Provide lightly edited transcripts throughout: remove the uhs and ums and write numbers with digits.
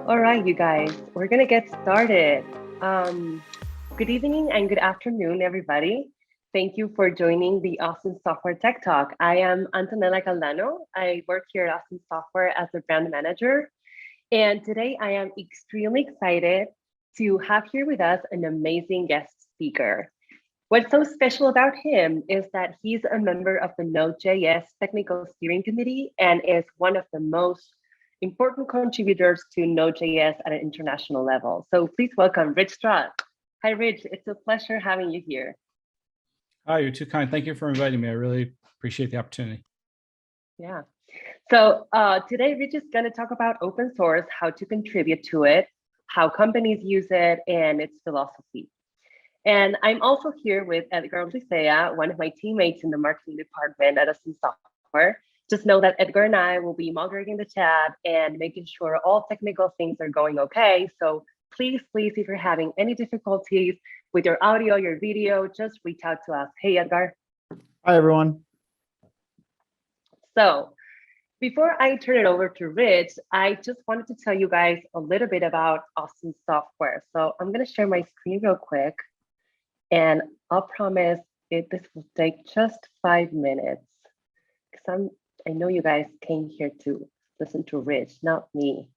All right, you guys, we're gonna get started. Good evening and good afternoon, everybody. Thank you for joining the Austin Software Tech Talk. I am Antonella Caldano. I work here at Austin Software as a brand manager. And today I am extremely excited to have here with us an amazing guest speaker. What's so special about him is that he's a member of the Node.js Technical Steering Committee and is one of the most important contributors to Node.js at an international level. So please welcome Rich Trott. Hi, Rich. It's a pleasure having you here. Hi, you're too kind. Thank you for inviting me. I really appreciate the opportunity. Yeah. So today, Rich is going to talk about open source, how to contribute to it, how companies use it, and its philosophy. And I'm also here with Edgar Licea, one of my teammates in the marketing department at Austin Software. Just know that Edgar and I will be moderating the chat and making sure all technical things are going okay. So please, if you're having any difficulties with your audio, your video, just reach out to us. Hey, Edgar. Hi, everyone. So before I turn it over to Rich, I just wanted to tell you guys a little bit about Austin Software. So I'm going to share my screen real quick. And I'll promise this will take just 5 minutes because I know you guys came here to listen to Rich, not me.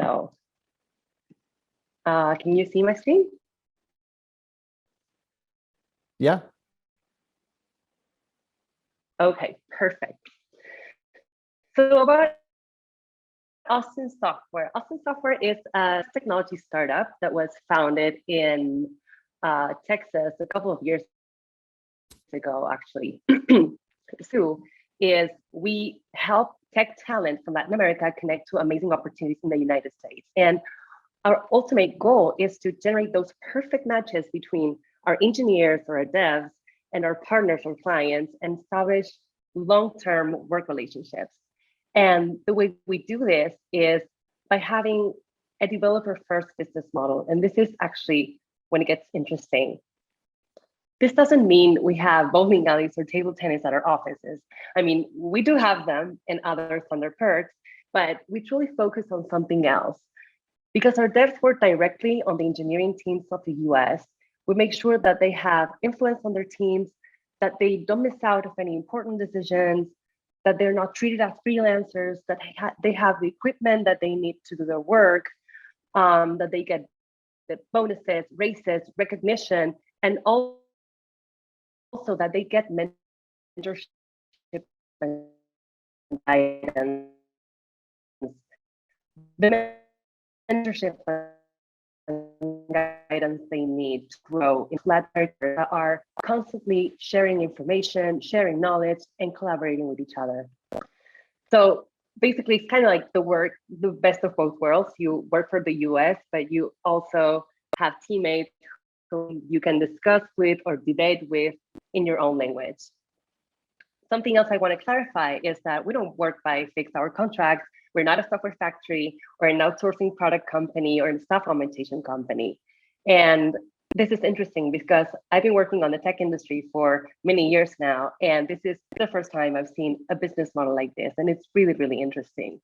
So can you see my screen? Yeah. Okay, perfect. So about Austin Software. Austin Software is a technology startup that was founded in Texas a couple of years ago, actually. So is we help tech talent from Latin America connect to amazing opportunities in the United States. And our ultimate goal is to generate those perfect matches between our engineers or our devs and our partners or clients and establish long-term work relationships. And the way we do this is by having a developer-first business model. And this is actually when it gets interesting. This doesn't mean we have bowling alleys or table tennis at our offices. I mean, we do have them and others on their perks, but we truly focus on something else. Because our devs work directly on the engineering teams of the US, we make sure that they have influence on their teams, that they don't miss out of any important decisions, that they're not treated as freelancers, that they have the equipment that they need to do their work, that they get the bonuses, raises, recognition, and also that they get mentorship and guidance. The mentorship and guidance they need to grow in collaborators that are constantly sharing information, sharing knowledge, and collaborating with each other. So basically, it's kind of like the best of both worlds. You work for the US, but you also have teammates who you can discuss with or debate with in your own language. Something else I want to clarify is that we don't work by fixed hour contracts. We're not a software factory or an outsourcing product company or a staff augmentation company. And this is interesting because I've been working on the tech industry for many years now, and this is the first time I've seen a business model like this, and it's really, really interesting.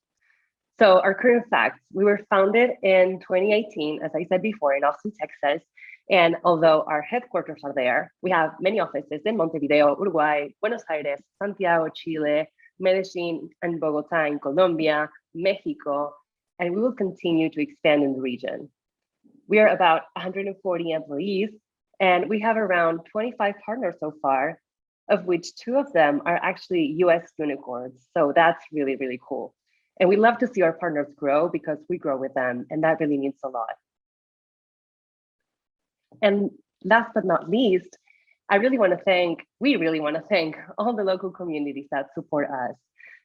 So our current facts, we were founded in 2018, as I said before, in Austin, Texas. And although our headquarters are there, we have many offices in Montevideo, Uruguay, Buenos Aires, Santiago, Chile, Medellin, and Bogota in Colombia, Mexico, and we will continue to expand in the region. We are about 140 employees, and we have around 25 partners so far, of which 2 of them are actually US unicorns. So that's really, really cool. And we love to see our partners grow because we grow with them, and that really means a lot. And last but not least, we really want to thank all the local communities that support us.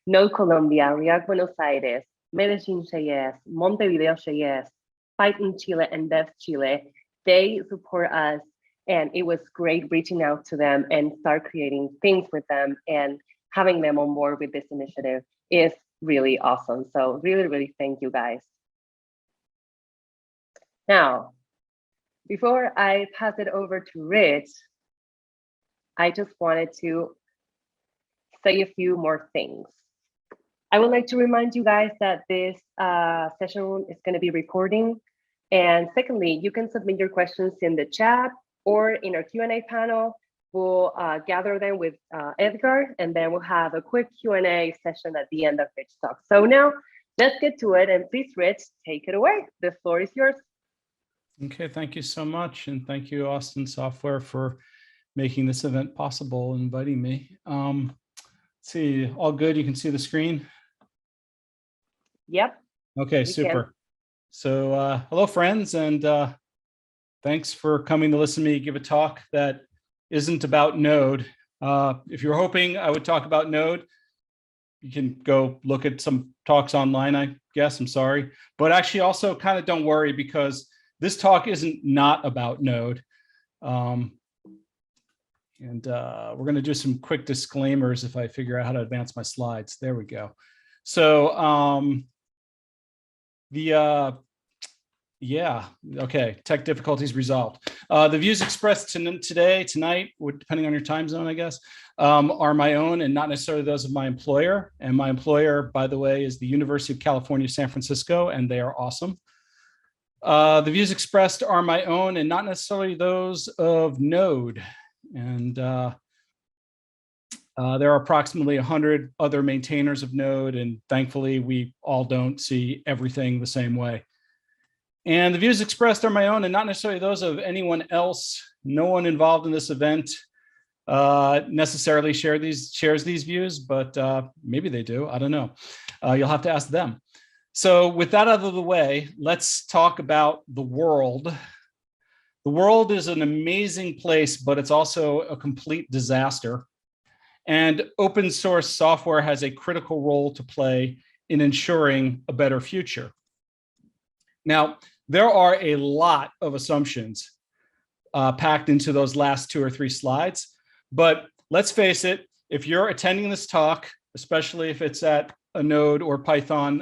Node Colombia, React Buenos Aires, Medellin JS, Montevideo JS, Python Chile, and Dev Chile. They support us, and it was great reaching out to them and start creating things with them, and having them on board with this initiative is really awesome. So really, really thank you guys. Now, before I pass it over to Rich, I just wanted to say a few more things. I would like to remind you guys that this session is going to be recording. And secondly, you can submit your questions in the chat or in our Q&A panel. We'll gather them with Edgar, and then we'll have a quick Q&A session at the end of Rich's talk. So now let's get to it. And please, Rich, take it away. The floor is yours. Okay, thank you so much. And thank you, Austin Software, for making this event possible and inviting me. Let's see, all good? You can see the screen? Yep. Okay, super. Can. So hello, friends, and thanks for coming to listen to me give a talk that isn't about Node. If you're hoping I would talk about Node, you can go look at some talks online, I guess. I'm sorry. But actually also kind of don't worry, because this talk isn't not about Node. And we're going to do some quick disclaimers if I figure out how to advance my slides. There we go. So yeah, okay, tech difficulties resolved. The views expressed tonight, depending on your time zone, I guess, are my own and not necessarily those of my employer. And my employer, by the way, is the University of California, San Francisco, and they are awesome. The views expressed are my own and not necessarily those of Node. And there are approximately 100 other maintainers of Node, and thankfully we all don't see everything the same way. And the views expressed are my own and not necessarily those of anyone else. No one involved in this event necessarily shares these views, but maybe they do, I don't know. You'll have to ask them. So with that out of the way, let's talk about the world. The world is an amazing place, but it's also a complete disaster. And open source software has a critical role to play in ensuring a better future. Now, there are a lot of assumptions packed into those last 2 or 3 slides, but let's face it, if you're attending this talk, especially if it's at a Node or Python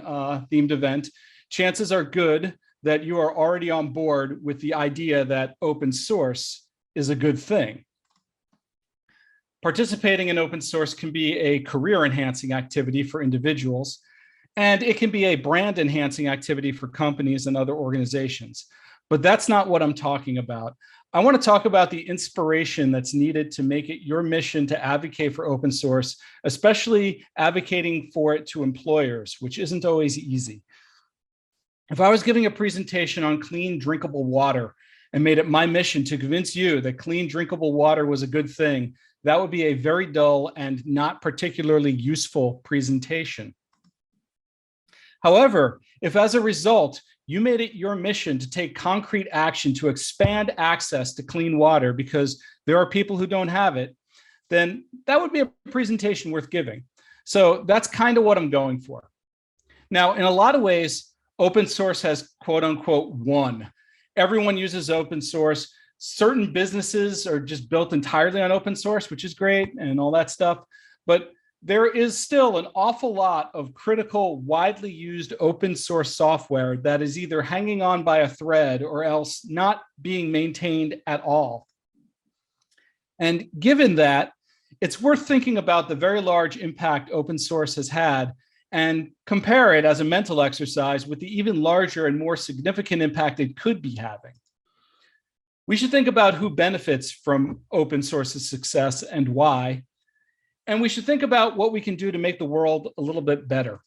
themed event, chances are good that you are already on board with the idea that open source is a good thing. Participating in open source can be a career enhancing activity for individuals, and it can be a brand enhancing activity for companies and other organizations. But that's not what I'm talking about. I want to talk about the inspiration that's needed to make it your mission to advocate for open source, especially advocating for it to employers, which isn't always easy. If I was giving a presentation on clean drinkable water and made it my mission to convince you that clean drinkable water was a good thing, that would be a very dull and not particularly useful presentation. However, if as a result, you made it your mission to take concrete action to expand access to clean water because there are people who don't have it, then that would be a presentation worth giving. So that's kind of what I'm going for. Now, in a lot of ways, open source has quote unquote won. Everyone uses open source. Certain businesses are just built entirely on open source, which is great and all that stuff. But there is still an awful lot of critical, widely used open source software that is either hanging on by a thread or else not being maintained at all. And given that, it's worth thinking about the very large impact open source has had and compare it as a mental exercise with the even larger and more significant impact it could be having. We should think about who benefits from open source's success and why. And we should think about what we can do to make the world a little bit better.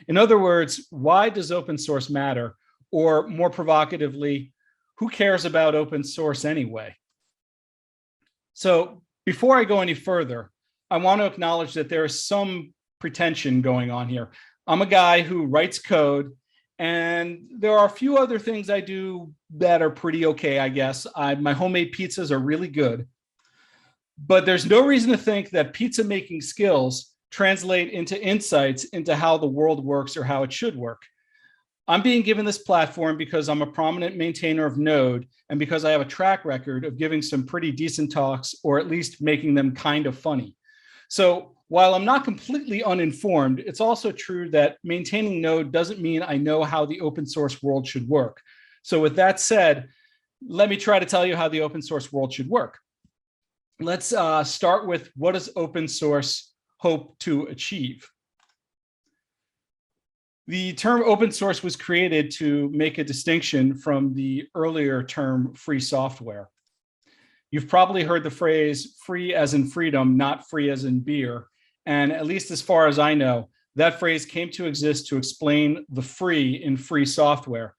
In other words, why does open source matter? Or more provocatively, who cares about open source anyway? So before I go any further, I want to acknowledge that there is some pretension going on here. I'm a guy who writes code, and there are a few other things I do that are pretty okay, I guess. My homemade pizzas are really good. But there's no reason to think that pizza making skills translate into insights into how the world works or how it should work. I'm being given this platform because I'm a prominent maintainer of Node and because I have a track record of giving some pretty decent talks, or at least making them kind of funny. So while I'm not completely uninformed, it's also true that maintaining Node doesn't mean I know how the open source world should work. So with that said, let me try to tell you how the open source world should work. Let's start with, what does open source hope to achieve? The term open source was created to make a distinction from the earlier term free software. You've probably heard the phrase free as in freedom, not free as in beer. And at least as far as I know, that phrase came to exist to explain the free in free software.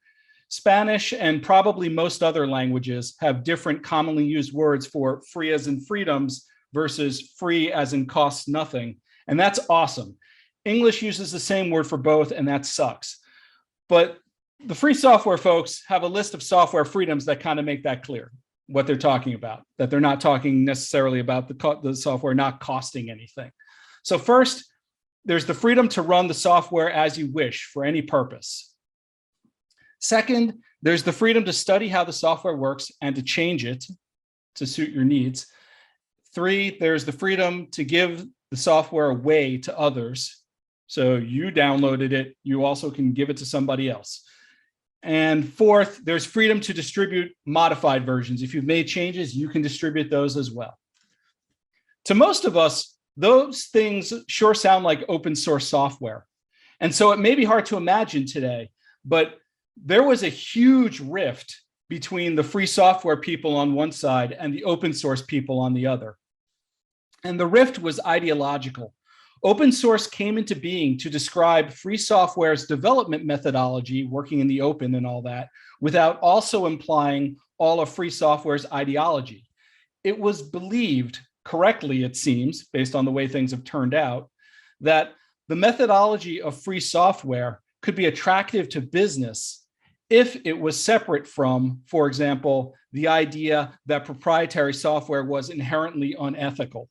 Spanish and probably most other languages have different commonly used words for free as in freedoms versus free as in costs nothing. And that's awesome. English uses the same word for both, and that sucks. But the free software folks have a list of software freedoms that kind of make that clear, what they're talking about, that they're not talking necessarily about the software not costing anything. So first, there's the freedom to run the software as you wish for any purpose. Second, there's the freedom to study how the software works and to change it to suit your needs. Three, there's the freedom to give the software away to others. So you downloaded it, you also can give it to somebody else. And fourth, there's freedom to distribute modified versions. If you've made changes, you can distribute those as well. To most of us, those things sure sound like open source software. And so it may be hard to imagine today, but there was a huge rift between the free software people on one side and the open source people on the other. And the rift was ideological. Open source came into being to describe free software's development methodology, working in the open and all that, without also implying all of free software's ideology. It was believed, correctly it seems, based on the way things have turned out, that the methodology of free software could be attractive to business if it was separate from, for example, the idea that proprietary software was inherently unethical.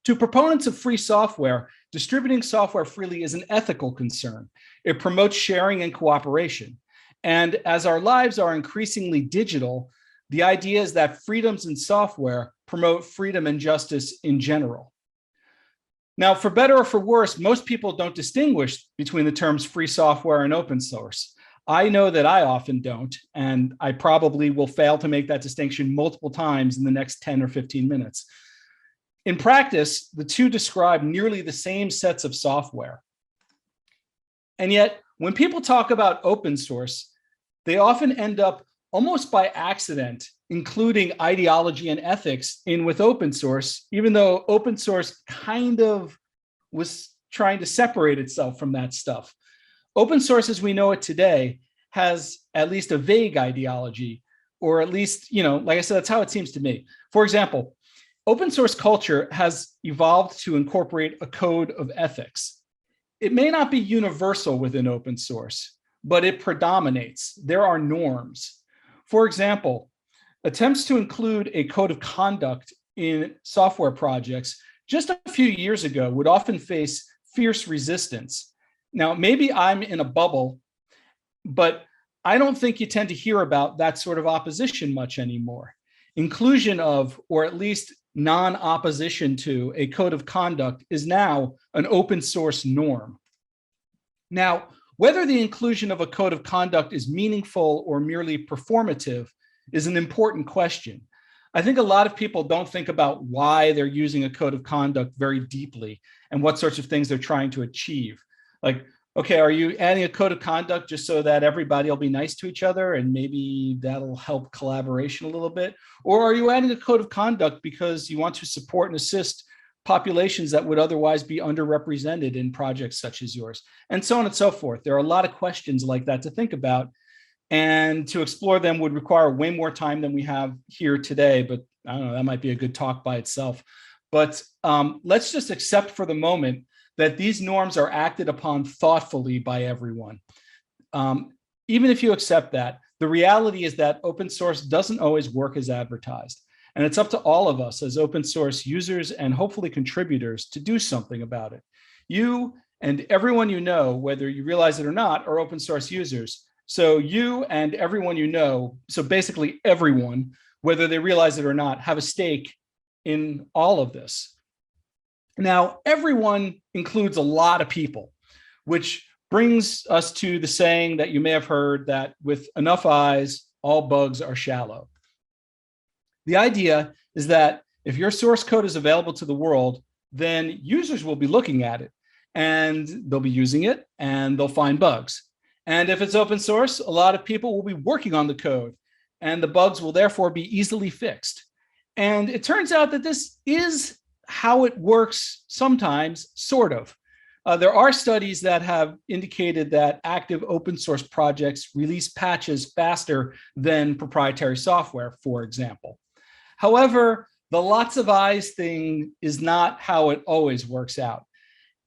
To proponents of free software, distributing software freely is an ethical concern. It promotes sharing and cooperation. And as our lives are increasingly digital, the idea is that freedoms in software promote freedom and justice in general. Now, for better or for worse, most people don't distinguish between the terms free software and open source. I know that I often don't, and I probably will fail to make that distinction multiple times in the next 10 or 15 minutes. In practice, the two describe nearly the same sets of software. And yet, when people talk about open source, they often end up almost by accident, including ideology and ethics in with open source, even though open source kind of was trying to separate itself from that stuff. Open source as we know it today has at least a vague ideology, or at least, like I said, that's how it seems to me. For example, open source culture has evolved to incorporate a code of ethics. It may not be universal within open source, but it predominates. There are norms. For example, attempts to include a code of conduct in software projects just a few years ago would often face fierce resistance. Now, maybe I'm in a bubble, but I don't think you tend to hear about that sort of opposition much anymore. Inclusion of, or at least non-opposition to, a code of conduct is now an open source norm. Now, whether the inclusion of a code of conduct is meaningful or merely performative is an important question. I think a lot of people don't think about why they're using a code of conduct very deeply and what sorts of things they're trying to achieve. Like, okay, are you adding a code of conduct just so that everybody will be nice to each other and maybe that'll help collaboration a little bit? Or are you adding a code of conduct because you want to support and assist populations that would otherwise be underrepresented in projects such as yours? And so on and so forth. There are a lot of questions like that to think about. And to explore them would require way more time than we have here today. But I don't know, that might be a good talk by itself. But let's just accept for the moment that these norms are acted upon thoughtfully by everyone. Even if you accept that, the reality is that open source doesn't always work as advertised. And it's up to all of us as open source users and hopefully contributors to do something about it. You and everyone you know, whether you realize it or not, are open source users. So you and everyone you know, so basically everyone, whether they realize it or not, have a stake in all of this. Now, everyone includes a lot of people, which brings us to the saying that you may have heard that with enough eyes, all bugs are shallow. The idea is that if your source code is available to the world, then users will be looking at it. and they'll be using it and they'll find bugs. And if it's open source, a lot of people will be working on the code and the bugs will therefore be easily fixed. And it turns out that this is how it works sometimes, sort of. There are studies that have indicated that active open source projects release patches faster than proprietary software, for example. However, the lots of eyes thing is not how it always works out.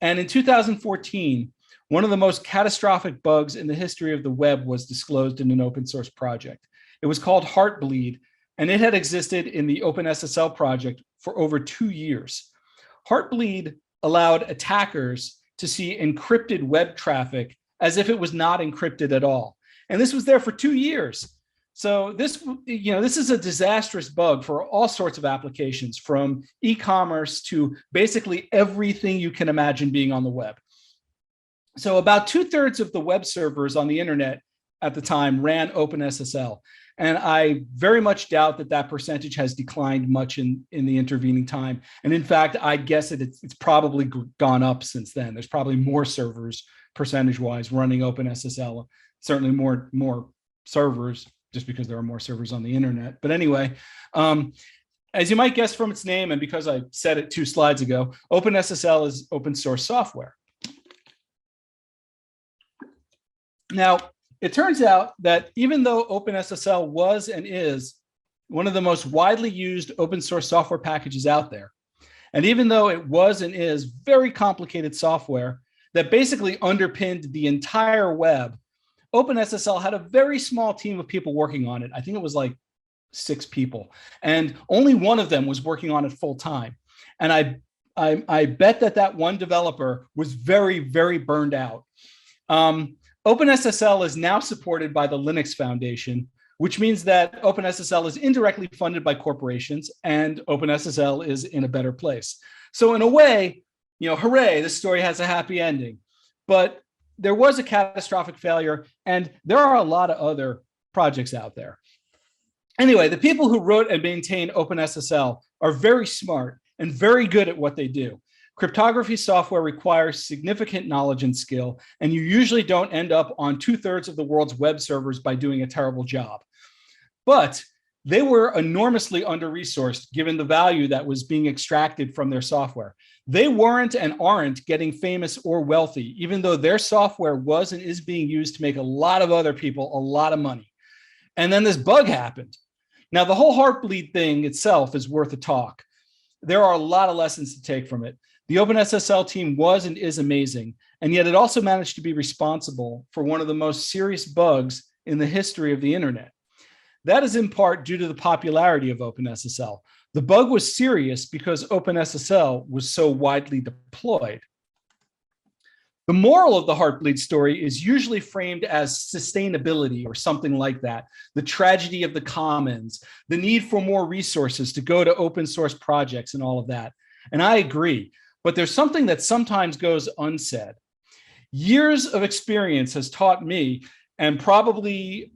And in 2014, one of the most catastrophic bugs in the history of the web was disclosed in an open source project. It was called Heartbleed, and it had existed in the OpenSSL project for over 2 years. Heartbleed allowed attackers to see encrypted web traffic as if it was not encrypted at all. And this was there for 2 years. So this is a disastrous bug for all sorts of applications, from e-commerce to basically everything you can imagine being on the web. So about 2/3 of the web servers on the internet at the time ran OpenSSL. And I very much doubt that that percentage has declined much in the intervening time. And in fact, I guess it's probably gone up since then. There's probably more servers percentage-wise running OpenSSL, certainly more servers, just because there are more servers on the internet. But anyway, as you might guess from its name, and because I said it 2 slides ago, OpenSSL is open source software. Now, it turns out that even though OpenSSL was and is one of the most widely used open source software packages out there, and even though it was and is very complicated software that basically underpinned the entire web, OpenSSL had a very small team of people working on it. I think it was like 6 people, and only one of them was working on it full time. And I bet that one developer was very, very burned out. OpenSSL is now supported by the Linux Foundation, which means that OpenSSL is indirectly funded by corporations, and OpenSSL is in a better place. So in a way, hooray, this story has a happy ending. But there was a catastrophic failure, and there are a lot of other projects out there. Anyway, the people who wrote and maintain OpenSSL are very smart and very good at what they do. Cryptography software requires significant knowledge and skill, and you usually don't end up on 2/3 of the world's web servers by doing a terrible job. But they were enormously under-resourced given the value that was being extracted from their software. They weren't and aren't getting famous or wealthy, even though their software was and is being used to make a lot of other people a lot of money. And then this bug happened. Now, the whole Heartbleed thing itself is worth a talk. There are a lot of lessons to take from it. The OpenSSL team was and is amazing, and yet it also managed to be responsible for one of the most serious bugs in the history of the internet. That is in part due to the popularity of OpenSSL. The bug was serious because OpenSSL was so widely deployed. The moral of the Heartbleed story is usually framed as sustainability or something like that, the tragedy of the commons, the need for more resources to go to open source projects and all of that. And I agree. But there's something that sometimes goes unsaid. Years of experience has taught me, and probably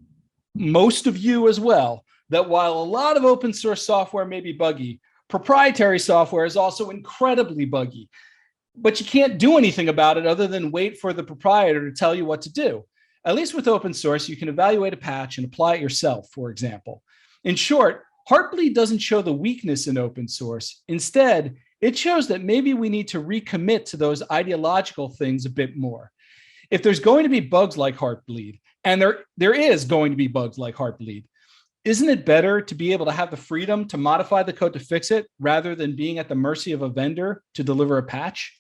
most of you as well, that while a lot of open source software may be buggy, proprietary software is also incredibly buggy. But you can't do anything about it other than wait for the proprietor to tell you what to do. At least with open source, you can evaluate a patch and apply it yourself, for example. In short, Heartbleed doesn't show the weakness in open source. Instead, it shows that maybe we need to recommit to those ideological things a bit more. If there's going to be bugs like Heartbleed, and there is going to be bugs like Heartbleed, isn't it better to be able to have the freedom to modify the code to fix it rather than being at the mercy of a vendor to deliver a patch?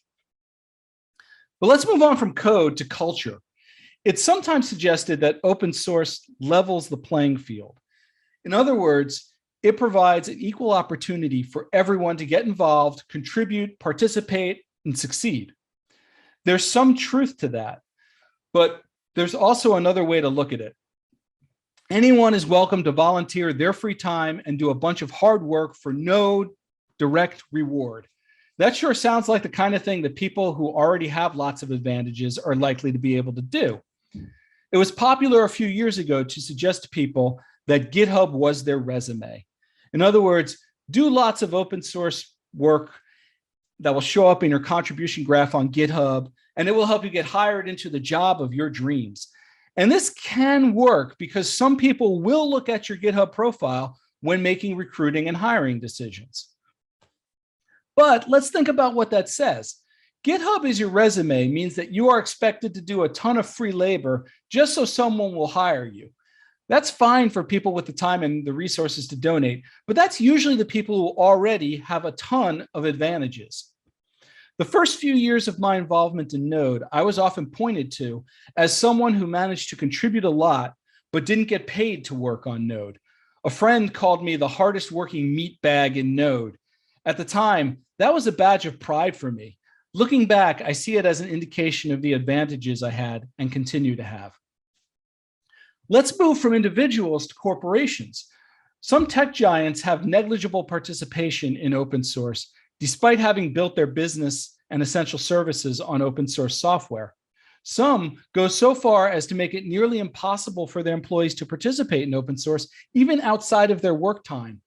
But let's move on from code to culture. It's sometimes suggested that open source levels the playing field. In other words, it provides an equal opportunity for everyone to get involved, contribute, participate, and succeed. There's some truth to that, but there's also another way to look at it. Anyone is welcome to volunteer their free time and do a bunch of hard work for no direct reward. That sure sounds like the kind of thing that people who already have lots of advantages are likely to be able to do. It was popular a few years ago to suggest to people that GitHub was their resume. In other words, do lots of open source work that will show up in your contribution graph on GitHub, and it will help you get hired into the job of your dreams. And this can work because some people will look at your GitHub profile when making recruiting and hiring decisions. But let's think about what that says. GitHub is your resume means that you are expected to do a ton of free labor just so someone will hire you. That's fine for people with the time and the resources to donate, but that's usually the people who already have a ton of advantages. The first few years of my involvement in Node, I was often pointed to as someone who managed to contribute a lot, but didn't get paid to work on Node. A friend called me the hardest working meatbag in Node. At the time, that was a badge of pride for me. Looking back, I see it as an indication of the advantages I had and continue to have. Let's move from individuals to corporations. Some tech giants have negligible participation in open source, despite having built their business and essential services on open source software. Some go so far as to make it nearly impossible for their employees to participate in open source, even outside of their work time.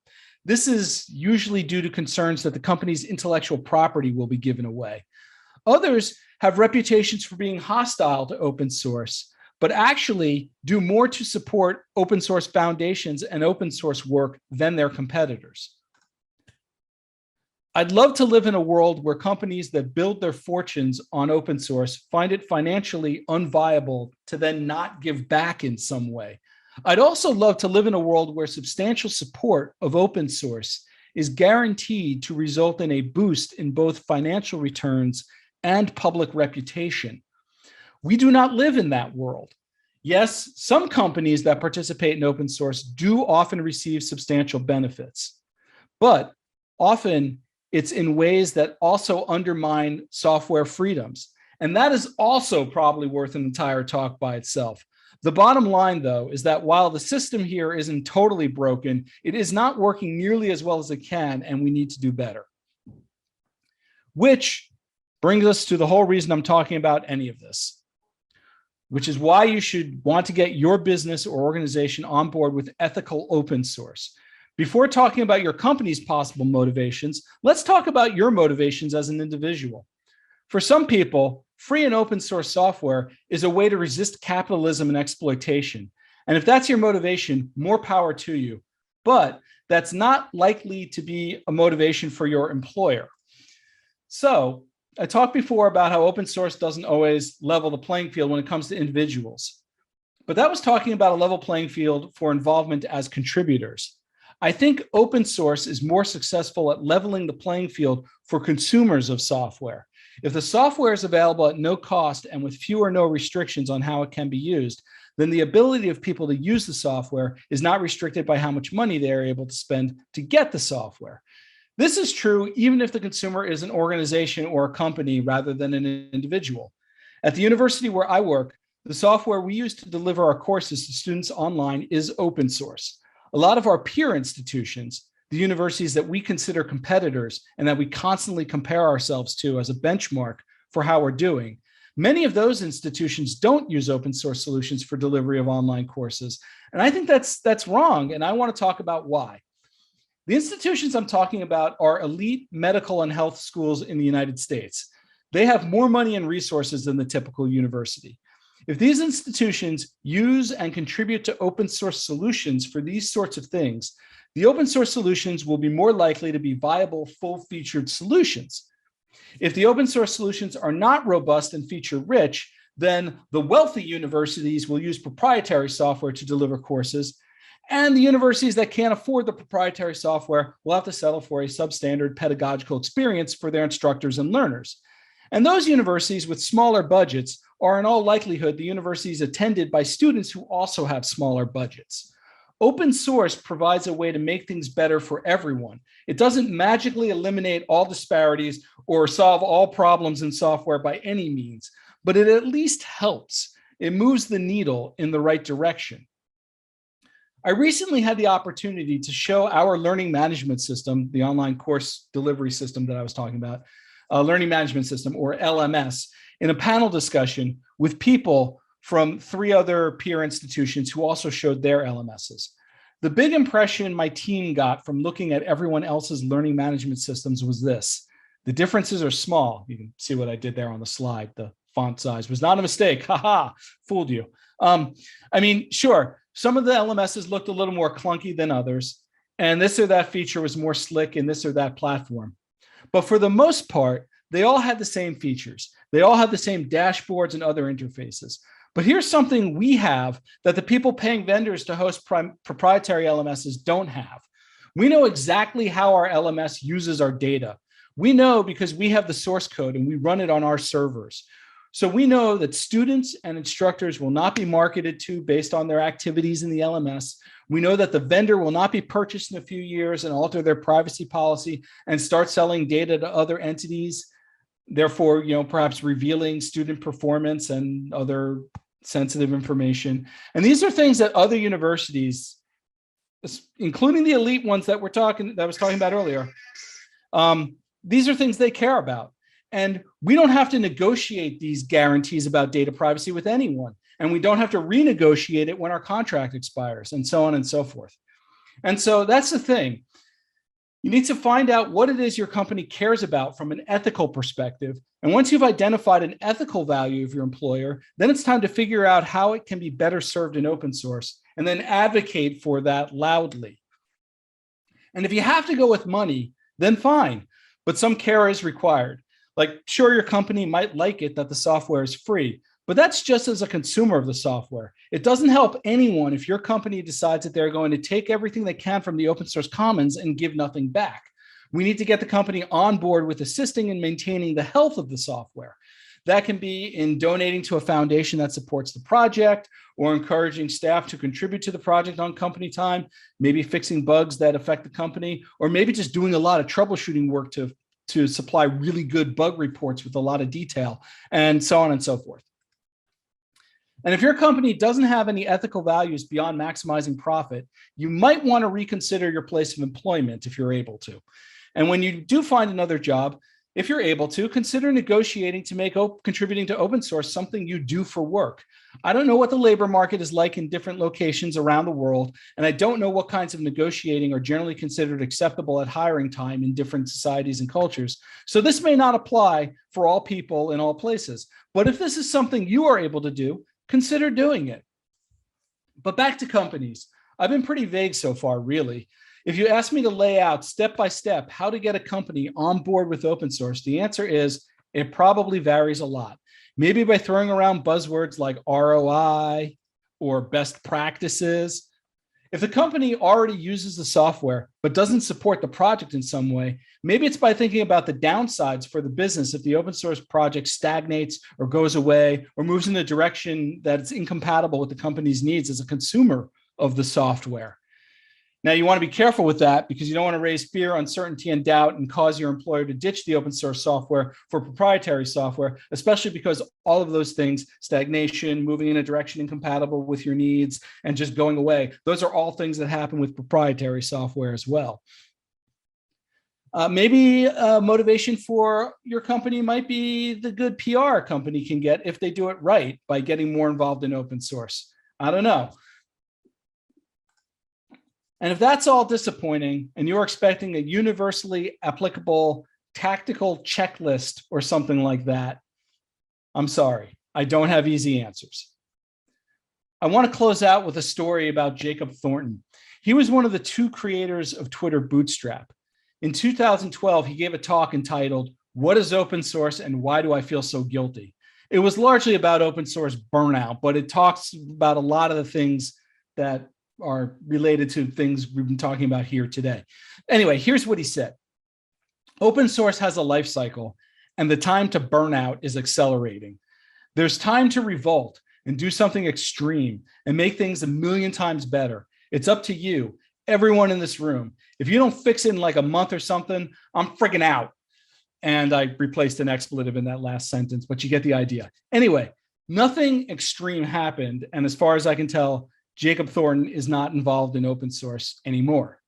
This is usually due to concerns that the company's intellectual property will be given away. Others have reputations for being hostile to open source, but actually do more to support open source foundations and open source work than their competitors. I'd love to live in a world where companies that build their fortunes on open source find it financially unviable to then not give back in some way. I'd also love to live in a world where substantial support of open source is guaranteed to result in a boost in both financial returns and public reputation. We do not live in that world. Yes, some companies that participate in open source do often receive substantial benefits, but often it's in ways that also undermine software freedoms. And that is also probably worth an entire talk by itself. The bottom line, though, is that while the system here isn't totally broken, it is not working nearly as well as it can, and we need to do better. Which brings us to the whole reason I'm talking about any of this, which is why you should want to get your business or organization on board with ethical open source. Before talking about your company's possible motivations, let's talk about your motivations as an individual. For some people, free and open source software is a way to resist capitalism and exploitation. And if that's your motivation, more power to you. But that's not likely to be a motivation for your employer. So I talked before about how open source doesn't always level the playing field when it comes to individuals. But that was talking about a level playing field for involvement as contributors. I think open source is more successful at leveling the playing field for consumers of software. If the software is available at no cost and with few or no restrictions on how it can be used, then the ability of people to use the software is not restricted by how much money they are able to spend to get the software. This is true even if the consumer is an organization or a company rather than an individual. At the university where I work, the software we use to deliver our courses to students online is open source. A lot of our peer institutions, the universities that we consider competitors and that we constantly compare ourselves to as a benchmark for how we're doing, many of those institutions don't use open source solutions for delivery of online courses. And I think that's wrong, and I want to talk about why. The institutions I'm talking about are elite medical and health schools in the United States. They have more money and resources than the typical university. If these institutions use and contribute to open source solutions for these sorts of things, the open source solutions will be more likely to be viable, full-featured solutions. If the open source solutions are not robust and feature-rich, then the wealthy universities will use proprietary software to deliver courses, and the universities that can't afford the proprietary software will have to settle for a substandard pedagogical experience for their instructors and learners. And those universities with smaller budgets are in all likelihood the universities attended by students who also have smaller budgets. Open source provides a way to make things better for everyone. It doesn't magically eliminate all disparities or solve all problems in software by any means, but it at least helps. It moves the needle in the right direction. I recently had the opportunity to show our learning management system, the online course delivery system that I was talking about, learning management system, or LMS, in a panel discussion with people from 3 other peer institutions who also showed their LMSs. The big impression my team got from looking at everyone else's learning management systems was this: the differences are small. You can see what I did there on the slide. The font size. Was not a mistake. Haha, fooled you. I mean, sure, some of the LMSs looked a little more clunky than others, and this or that feature was more slick in this or that platform. But for the most part, they all had the same features. They all had the same dashboards and other interfaces. But here's something we have that the people paying vendors to host proprietary LMSs don't have. We know exactly how our LMS uses our data. We know because we have the source code and we run it on our servers. So we know that students and instructors will not be marketed to based on their activities in the LMS. We know that the vendor will not be purchased in a few years and alter their privacy policy and start selling data to other entities, therefore, perhaps revealing student performance and other sensitive information. And these are things that other universities, including the elite ones that I was talking about earlier, these are things they care about. And we don't have to negotiate these guarantees about data privacy with anyone. And we don't have to renegotiate it when our contract expires, and so on and so forth. And so that's the thing. You need to find out what it is your company cares about from an ethical perspective. And once you've identified an ethical value of your employer, then it's time to figure out how it can be better served in open source, and then advocate for that loudly. And if you have to go with money, then fine, but some care is required. Like, sure, your company might like it that the software is free, but that's just as a consumer of the software. It doesn't help anyone if your company decides that they're going to take everything they can from the open source commons and give nothing back. We need to get the company on board with assisting in maintaining the health of the software. That can be in donating to a foundation that supports the project, or encouraging staff to contribute to the project on company time, maybe fixing bugs that affect the company, or maybe just doing a lot of troubleshooting work to supply really good bug reports with a lot of detail, and so on and so forth. And if your company doesn't have any ethical values beyond maximizing profit, you might want to reconsider your place of employment if you're able to. And when you do find another job, if you're able to, consider negotiating to make contributing to open source something you do for work. I don't know what the labor market is like in different locations around the world, and I don't know what kinds of negotiating are generally considered acceptable at hiring time in different societies and cultures. So this may not apply for all people in all places. But if this is something you are able to do, consider doing it. But back to companies. I've been pretty vague so far, really. If you ask me to lay out step by step how to get a company on board with open source, the answer is it probably varies a lot. Maybe by throwing around buzzwords like ROI or best practices. If the company already uses the software but doesn't support the project in some way, maybe it's by thinking about the downsides for the business if the open source project stagnates or goes away or moves in a direction that's incompatible with the company's needs as a consumer of the software. Now, you want to be careful with that because you don't want to raise fear, uncertainty, and doubt and cause your employer to ditch the open source software for proprietary software, especially because all of those things, stagnation, moving in a direction incompatible with your needs, and just going away, those are all things that happen with proprietary software as well. Maybe motivation for your company might be the good PR a company can get if they do it right by getting more involved in open source. I don't know. And if that's all disappointing and you're expecting a universally applicable tactical checklist or something like that, I'm sorry, I don't have easy answers. I want to close out with a story about Jacob Thornton. He was one of the two creators of Twitter Bootstrap. In 2012, he gave a talk entitled, "What is Open Source and Why Do I Feel So Guilty?" It was largely about open source burnout, but it talks about a lot of the things that are related to things we've been talking about here today. Anyway, here's what he said. Open source has a life cycle, and the time to burn out is accelerating. There's time to revolt and do something extreme and make things a million times better. It's up to you, everyone in this room. If you don't fix it in like a month or something, I'm freaking out. And I replaced an expletive in that last sentence, but you get the idea. Anyway, nothing extreme happened. And as far as I can tell, Jacob Thornton is not involved in open source anymore.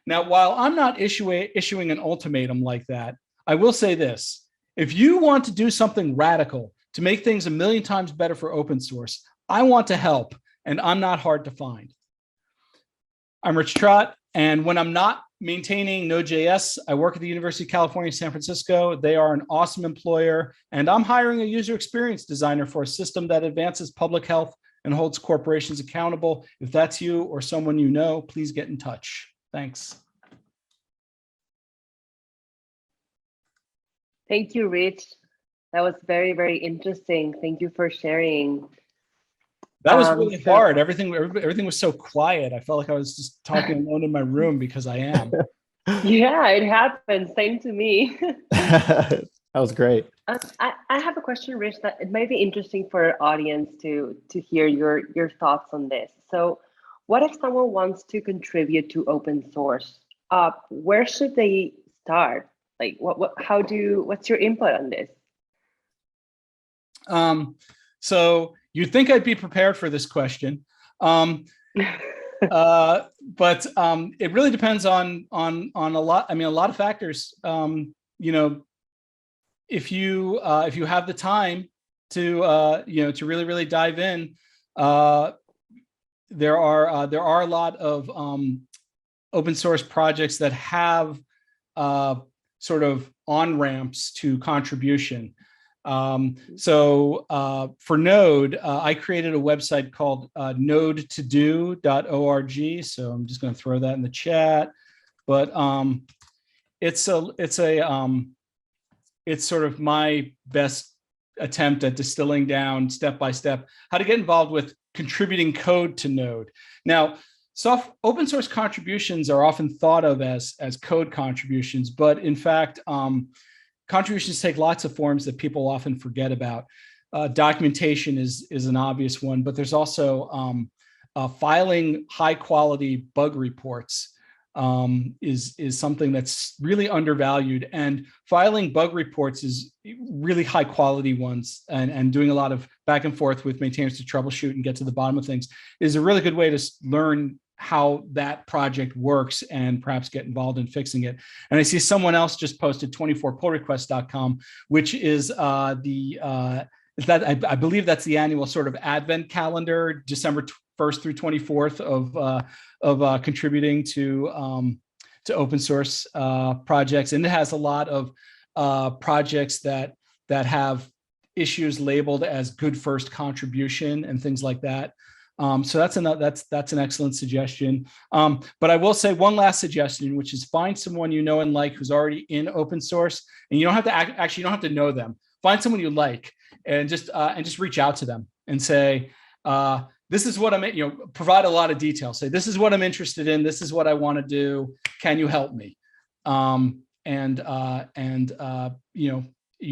Now, while I'm not issuing an ultimatum like that, I will say this. If you want to do something radical to make things a million times better for open source, I want to help, and I'm not hard to find. I'm Rich Trott, and when I'm not maintaining Node.js. I work at the University of California, San Francisco. They are an awesome employer, and I'm hiring a user experience designer for a system that advances public health and holds corporations accountable. If that's you or someone you know, please get in touch. Thanks. Thank you, Rich. That was very, very interesting. Thank you for sharing. That was really hard. Everything was so quiet. I felt like I was just talking alone in my room because I am. Yeah, it happened. Same to me. That was great. I have a question, Rich, that it might be interesting for our audience to hear your thoughts on this. So what if someone wants to contribute to open source? Where should they start? Like what's your input on this? So you'd think I'd be prepared for this question. But it really depends on a lot. I mean, a lot of factors. If you have the time to to really dive in, there are a lot of open source projects that have sort of on ramps to contribution. So for Node, I created a website called nodetodo.org. So I'm just going to throw that in the chat. But it's sort of my best attempt at distilling down step by step how to get involved with contributing code to Node. Now, open source contributions are often thought of as code contributions, but in fact, contributions take lots of forms that people often forget about. Documentation is an obvious one, but there's also filing high quality bug reports is something that's really undervalued, and filing bug reports is really high quality ones, and doing a lot of back and forth with maintainers to troubleshoot and get to the bottom of things is a really good way to learn how that project works and perhaps get involved in fixing it. And I see someone else just posted 24pullrequest.com, which is I believe that's the annual sort of advent calendar, December 1st through 24th of contributing to open source projects. And it has a lot of projects that have issues labeled as good first contribution and things like that. So that's an excellent suggestion. But I will say one last suggestion, which is find someone you know and like who's already in open source, and you don't have to actually you don't have to know them. Find someone you like and just reach out to them and say, this is what I'm, provide a lot of details. Say, this is what I'm interested in. This is what I want to do. Can you help me? You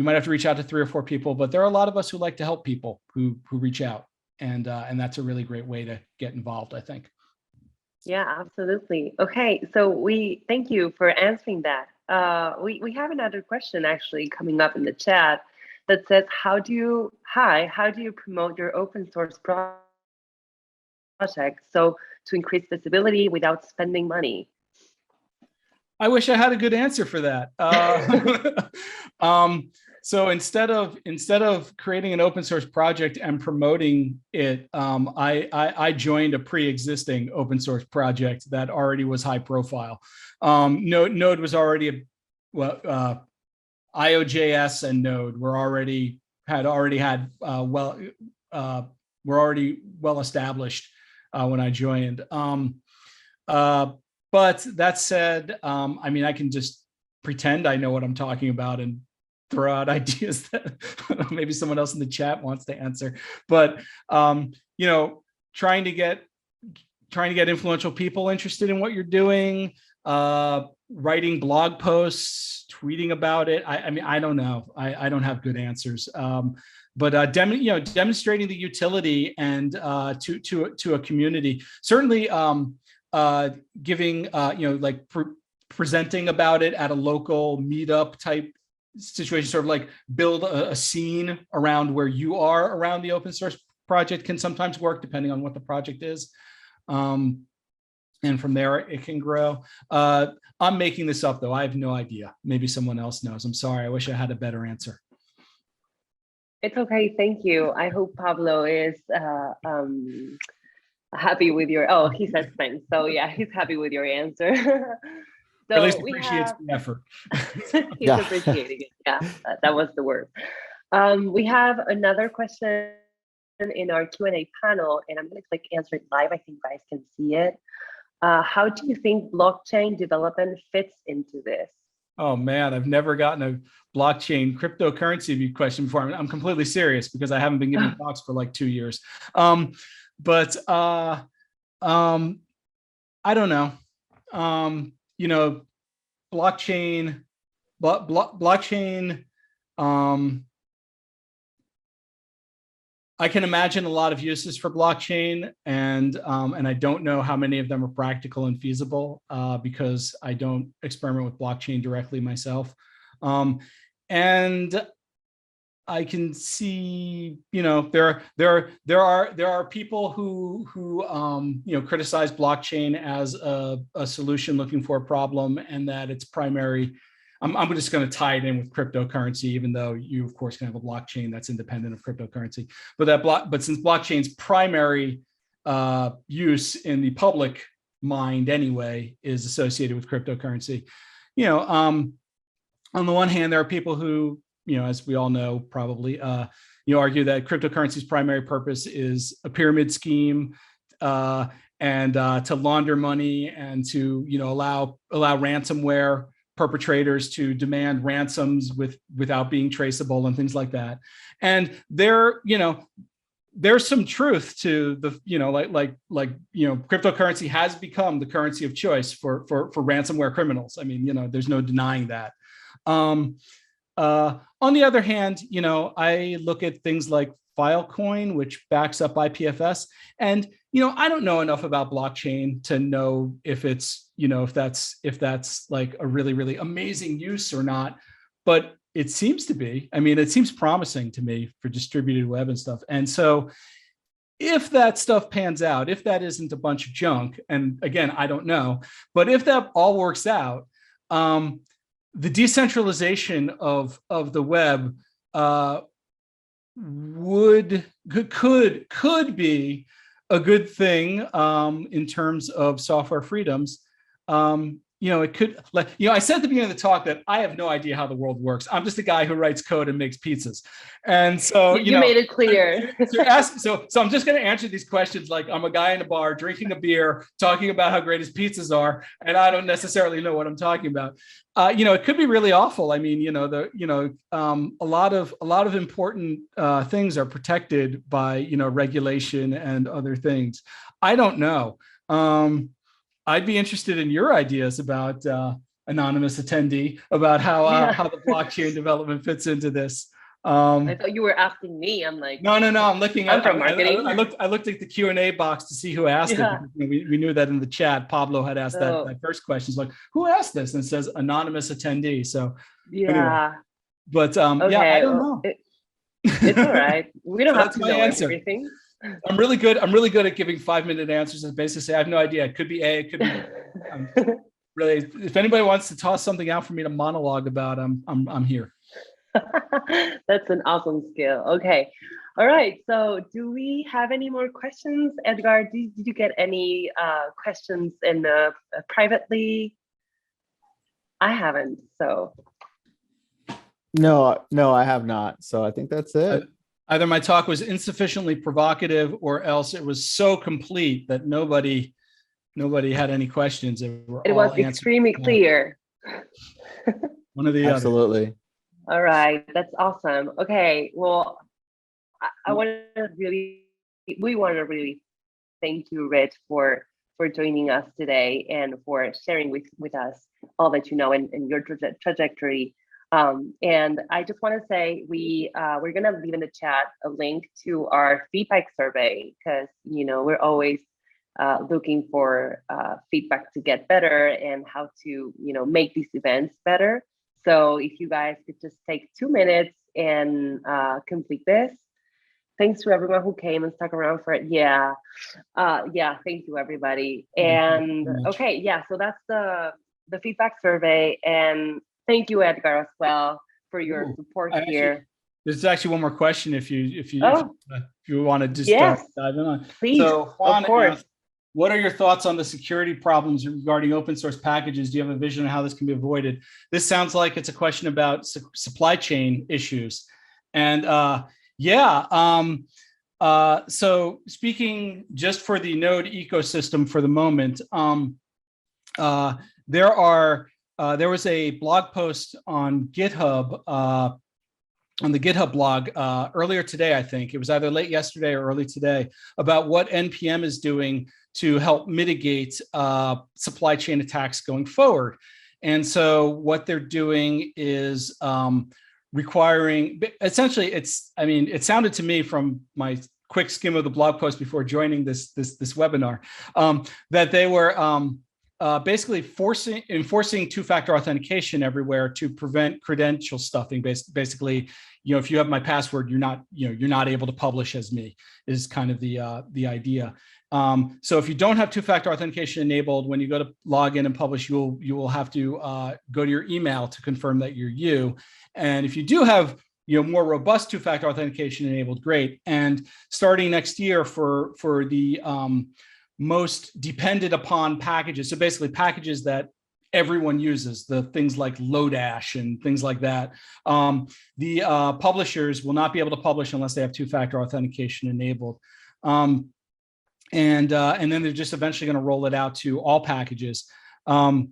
might have to reach out to 3 or 4 people, but there are a lot of us who like to help people who reach out. And that's a really great way to get involved, I think. Yeah, absolutely. Okay, so we thank you for answering that. We have another question actually coming up in the chat that says, how do you promote your open source project so to increase visibility without spending money? I wish I had a good answer for that. So instead of creating an open source project and promoting it, I joined a pre-existing open source project that already was high profile. Node was already IOJS and Node were already well established when I joined. But that said, I mean, I can just pretend I know what I'm talking about and throw out ideas that maybe someone else in the chat wants to answer. But trying to get influential people interested in what you're doing, writing blog posts, tweeting about it. I mean, I don't know. I don't have good answers. But demonstrating the utility and to a community, certainly giving presenting about it at a local meetup type situation, sort of like build a scene around where you are around the open source project can sometimes work depending on what the project is. And from there it can grow. I'm making this up though. I have no idea. Maybe someone else knows. I'm sorry. I wish I had a better answer. It's okay. Thank you. I hope Pablo is happy with your, he says thanks. So yeah, he's happy with your answer. Or at least So we appreciates have, the effort. he's Yeah. appreciating it. Yeah, that was the word. We have another question in our Q&A panel, and I'm going to click answer it live. I think you guys can see it. How do you think blockchain development fits into this? Oh man, I've never gotten a blockchain cryptocurrency question before. I'm completely serious because I haven't been giving talks for like 2 years. But I don't know. You know, blockchain. I can imagine a lot of uses for blockchain, and I don't know how many of them are practical and feasible because I don't experiment with blockchain directly myself. And I can see, you know, there are people who you know, criticize blockchain as a solution looking for a problem, and that its primary. I'm just going to tie it in with cryptocurrency, even though you, of course, can have a blockchain that's independent of cryptocurrency. But since blockchain's primary use in the public mind, anyway, is associated with cryptocurrency, you know, on the one hand, there are people who, you know, as we all know, probably, you know, argue that cryptocurrency's primary purpose is a pyramid scheme and to launder money and to, you know, allow ransomware perpetrators to demand ransoms without being traceable and things like that. And there, you know, there's some truth to the, you know, like you know, cryptocurrency has become the currency of choice for ransomware criminals. I mean, you know, there's no denying that. On the other hand, you know, I look at things like Filecoin, which backs up IPFS, and you know, I don't know enough about blockchain to know if it's, you know, if that's like a really, really amazing use or not, but it seems to be. I mean, it seems promising to me for distributed web and stuff. And so if that stuff pans out, if that isn't a bunch of junk, and again, I don't know, but if that all works out, the decentralization of the web could be a good thing in terms of software freedoms. You know, it could, like, you know, I said at the beginning of the talk that I have no idea how the world works. I'm just a guy who writes code and makes pizzas. And so, you know, made it clear. So I'm just going to answer these questions like I'm a guy in a bar drinking a beer, talking about how great his pizzas are, and I don't necessarily know what I'm talking about. You know, it could be really awful. I mean, you know, a lot of important things are protected by, you know, regulation and other things. I don't know. I'd be interested in your ideas about anonymous attendee, about how the blockchain development fits into this. I thought you were asking me. I'm like, no. I'm looking at. from marketing. I looked at the Q&A box to see who asked it. Because, you know, we knew that in the chat, Pablo had asked that first question. It's like, who asked this? And it says anonymous attendee. So yeah. Anyway. But Okay, yeah, I don't know. It's all right. We don't So have that's to my know answer. everything. I'm really good at giving 5-minute answers and basically say I have no idea. It could be A, it could be B. Really, if anybody wants to toss something out for me to monologue about, I'm here. That's an awesome skill. Okay. All right. So do we have any more questions? Edgar, did you get any questions in privately? I haven't, so. No, I have not. So I think that's it. Either my talk was insufficiently provocative or else it was so complete that nobody had any questions. It was extremely clear. One of the other. Absolutely. All right, that's awesome. Okay, well, we want to really thank you, Rich, for joining us today and for sharing with us all that you know and your trajectory. And I just want to say we're going to leave in the chat a link to our feedback survey because, you know, we're always looking for feedback to get better and how to, you know, make these events better. So if you guys could just take 2 minutes and complete this. Thanks to everyone who came and stuck around for it. Yeah. Thank you, everybody. And okay, yeah, so that's the feedback survey. And thank you, Edgar, as well, for your support here. There's actually one more question if you want to just yes, dive in on. Please, So Juan of course. what are your thoughts on the security problems regarding open source packages? Do you have a vision of how this can be avoided? This sounds like it's a question about supply chain issues. And so speaking just for the Node ecosystem for the moment, there was a blog post on GitHub, on the GitHub blog earlier today, I think. It was either late yesterday or early today, about what NPM is doing to help mitigate supply chain attacks going forward. And so what they're doing is requiring, essentially, it sounded to me from my quick skim of the blog post before joining this webinar, that they were basically enforcing two-factor authentication everywhere to prevent credential stuffing. Basically, if you have my password, you're not able to publish as me, is kind of the idea. So if you don't have two-factor authentication enabled, when you go to log in and publish, you will have to go to your email to confirm that you're you. And if you do have more robust two-factor authentication enabled, great. And starting next year for the most dependent upon packages, so basically packages that everyone uses, the things like Lodash and things like that, the publishers will not be able to publish unless they have two-factor authentication enabled. And then they're just eventually going to roll it out to all packages. Now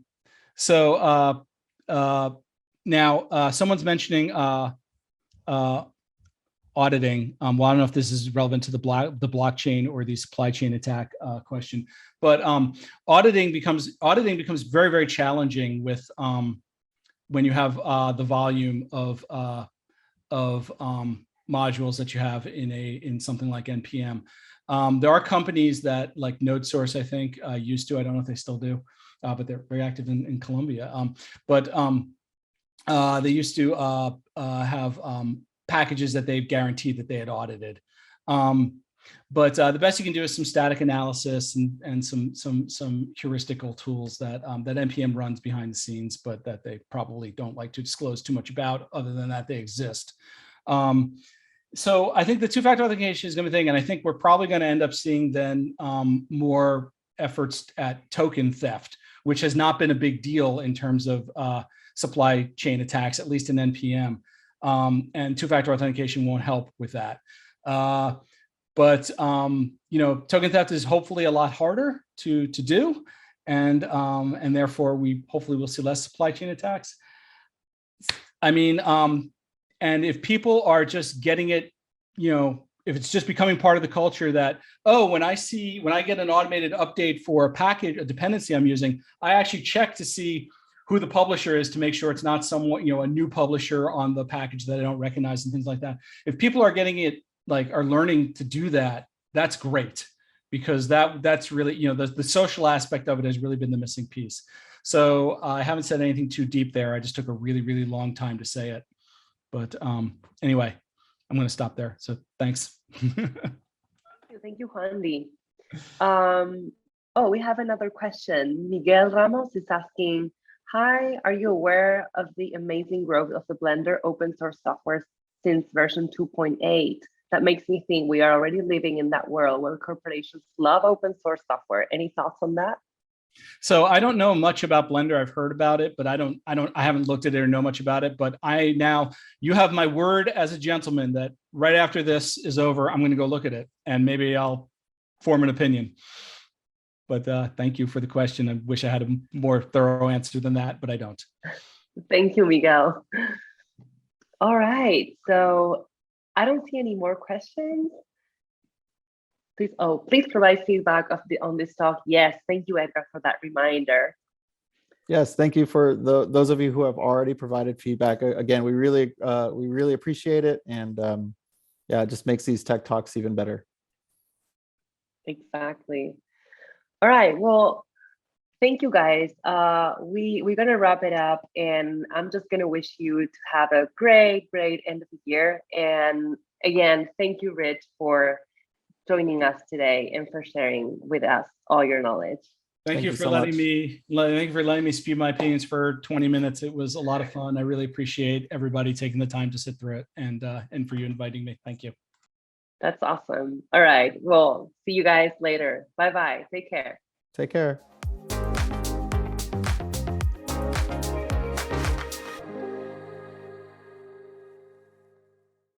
someone's mentioning auditing. Well, I don't know if this is relevant to the blockchain or the supply chain attack question, but auditing becomes very, very challenging with when you have the volume of modules that you have in something like NPM. There are companies that, like NodeSource, I think, used to. I don't know if they still do, but they're very active in Colombia. They used to have packages that they've guaranteed that they had audited. But the best you can do is some static analysis and some heuristical tools that NPM runs behind the scenes, but that they probably don't like to disclose too much about, other than that they exist. So I think the two-factor authentication is going to be a thing, and I think we're probably going to end up seeing then more efforts at token theft, which has not been a big deal in terms of supply chain attacks, at least in NPM. And two-factor authentication won't help with that. But token theft is hopefully a lot harder to do, and therefore we hopefully will see less supply chain attacks. I mean, and if people are just getting it, if it's just becoming part of the culture that, oh, when I get an automated update for a package, a dependency I'm using, I actually check to see who the publisher is to make sure it's not someone, a new publisher on the package that I don't recognize and things like that. If people are getting it, are learning to do that, that's great, because that's really, the social aspect of it has really been the missing piece. So I haven't said anything too deep there. I just took a really, really long time to say it. But anyway, I'm going to stop there. So thanks. Thank you, Juan-Lee. We have another question. Miguel Ramos is asking, hi, are you aware of the amazing growth of the Blender open source software since version 2.8? That makes me think we are already living in that world where corporations love open source software. Any thoughts on that? So I don't know much about Blender. I've heard about it, but I haven't looked at it or know much about it. But you have my word as a gentleman that right after this is over, I'm going to go look at it and maybe I'll form an opinion. But thank you for the question. I wish I had a more thorough answer than that, but I don't. Thank you, Miguel. All right, so I don't see any more questions. Please provide feedback on this talk. Yes, thank you, Edgar, for that reminder. Yes, thank you for those of you who have already provided feedback. Again, we really appreciate it, and yeah, it just makes these tech talks even better. Exactly. All right. Well, thank you, guys. We're gonna wrap it up, and I'm just gonna wish you to have a great end of the year. And again, thank you, Rich, for joining us today and for sharing with us all your knowledge. Thank you for letting me spew my opinions for 20 minutes. It was a lot of fun. I really appreciate everybody taking the time to sit through it, and for you inviting me. Thank you. That's awesome. All right. Well, see you guys later. Bye-bye. Take care. Take care.